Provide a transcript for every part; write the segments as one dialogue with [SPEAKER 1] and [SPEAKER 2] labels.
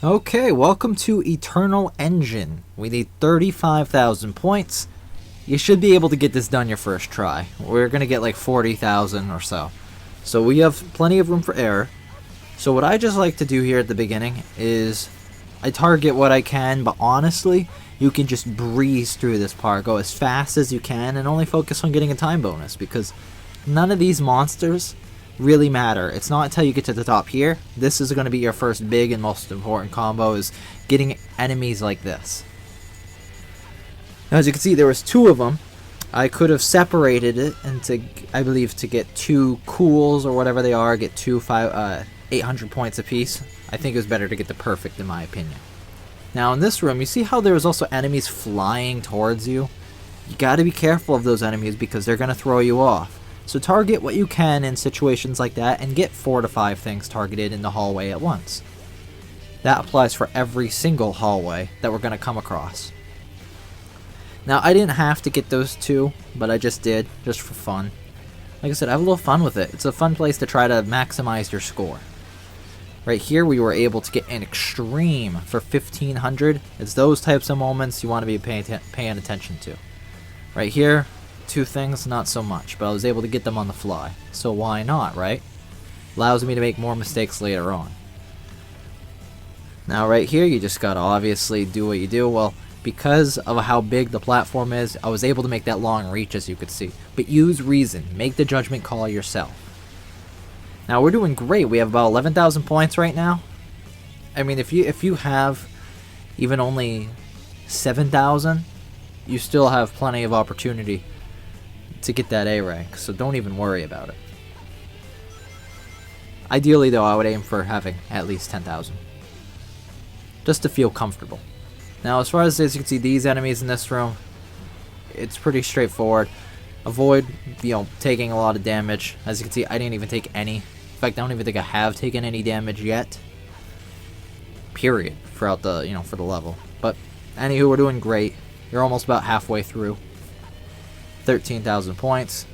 [SPEAKER 1] Okay, welcome to Eternal Engine. We need 35,000 points. You should be able to get this done your first try. We're gonna get like 40,000 or so. So we have plenty of room for error. So what I just like to do here at the beginning is I target what I can, but honestly, you can just breeze through this part. Go as fast as you can and only focus on getting a time bonus, because none of these monsters really matter. It's not until you get to the top here. This is going to be your first big and most important combo, is getting enemies like this. Now, as you can see, there was two of them. I could have separated it into, I believe, to get two cools or whatever they are, get 800 points apiece. I think it was better to get the perfect, in my opinion. Now in this room, you see how there was also enemies flying towards you? You gotta be careful of those enemies because they're gonna throw you off. So target what you can in situations like that and get 4 to 5 things targeted in the hallway at once. That applies for every single hallway that we're gonna come across. Now I didn't have to get those two, but I just did, just for fun. Like I said, have a little fun with it. It's a fun place to try to maximize your score. Right here we were able to get an extreme for 1500. It's those types of moments you want to be paying attention to. Right here, 2 things, not so much, but I was able to get them on the fly. So why not, right? Allows me to make more mistakes later on. Now right here, you just gotta obviously do what you do. Well, because of how big the platform is, I was able to make that long reach, as you could see. But use reason. Make the judgment call yourself. Now we're doing great. We have about 11,000 points right now. I mean, if you have even only 7,000, you still have plenty of opportunity to get that A rank. So don't even worry about it. Ideally, though, I would aim for having at least 10,000, just to feel comfortable. Now, as far as you can see, these enemies in this room, it's pretty straightforward. Avoid, taking a lot of damage. As you can see, I didn't even take any. In fact, I don't even think I have taken any damage yet. Period. Throughout the, for the level. But, anywho, we're doing great. You're almost about halfway through. 13,000 points.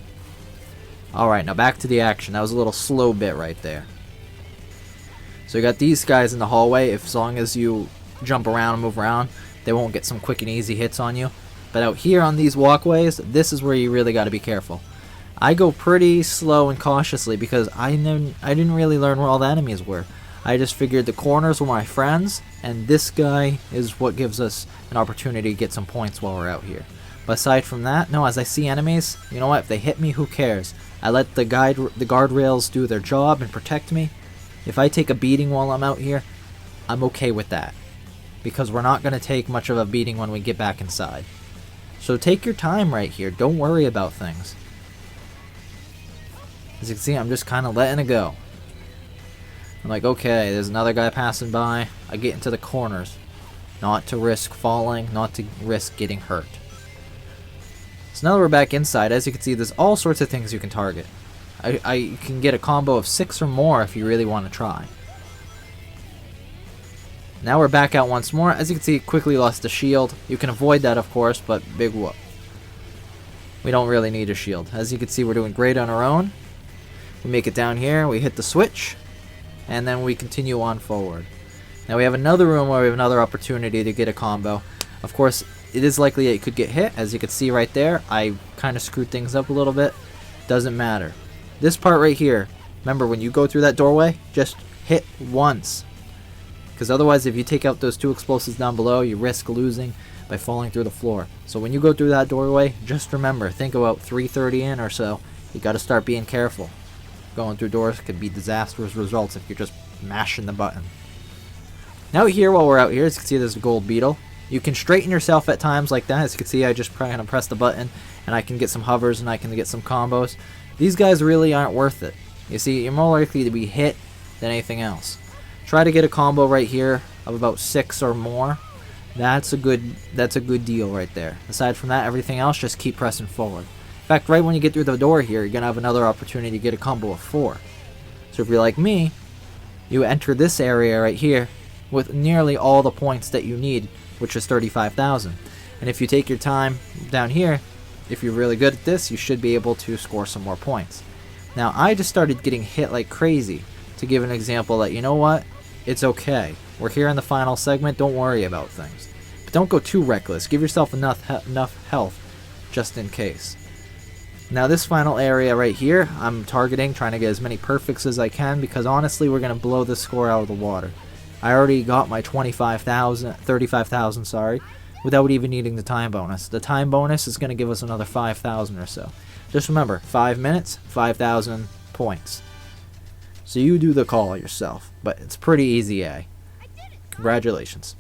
[SPEAKER 1] Alright, now back to the action. That was a little slow bit right there. So you got these guys in the hallway. As long as you jump around and move around, they won't get some quick and easy hits on you. But out here on these walkways, this is where you really got to be careful. I go pretty slow and cautiously because I didn't really learn where all the enemies were. I just figured the corners were my friends, and this guy is what gives us an opportunity to get some points while we're out here. But aside from that, no, as I see enemies, you know what, if they hit me, who cares? I let the guardrails do their job and protect me. If I take a beating while I'm out here, I'm okay with that, because we're not going to take much of a beating when we get back inside. So take your time right here. Don't worry about things. As you can see, I'm just kind of letting it go. I'm like, okay, there's another guy passing by. I get into the corners. Not to risk falling, not to risk getting hurt. So now that we're back inside, as you can see, there's all sorts of things you can target. I can get a combo of 6 or more if you really want to try. Now we're back out once more. As you can see, quickly lost the shield. You can avoid that, of course, but big whoop. We don't really need a shield. As you can see, we're doing great on our own. We make it down here, we hit the switch, and then we continue on forward. Now we have another room where we have another opportunity to get a combo. Of course, it is likely that it could get hit. As you can see right there, I kind of screwed things up a little bit. Doesn't matter. This part right here, remember, when you go through that doorway, just hit once. Because otherwise, if you take out those 2 explosives down below, you risk losing by falling through the floor. So when you go through that doorway, just remember, think about 330 in or so. You got to start being careful. Going through doors could be disastrous results if you're just mashing the button. Now here, while we're out here, as you can see, there's a gold beetle. You can straighten yourself at times like that. As you can see, I just kind of press the button, and I can get some hovers, and I can get some combos. These guys really aren't worth it. You see, you're more likely to be hit than anything else. Try to get a combo right here of about 6 or more. That's a good deal right there. Aside from that, everything else, just keep pressing forward. In fact, right when you get through the door here, you're going to have another opportunity to get a combo of 4. So if you're like me, you enter this area right here with nearly all the points that you need, which is 35,000. And if you take your time down here, if you're really good at this, you should be able to score some more points. Now, I just started getting hit like crazy to give an example that, you know what, it's okay. We're here in the final segment, don't worry about things. But don't go too reckless. Give yourself enough health just in case. Now this final area right here, I'm targeting, trying to get as many perfects as I can, because honestly we're going to blow this score out of the water. I already got my 35,000, sorry, without even needing the time bonus. The time bonus is going to give us another 5,000 or so. Just remember, 5 minutes, 5,000 points. So you do the call yourself, but it's pretty easy, eh? Congratulations.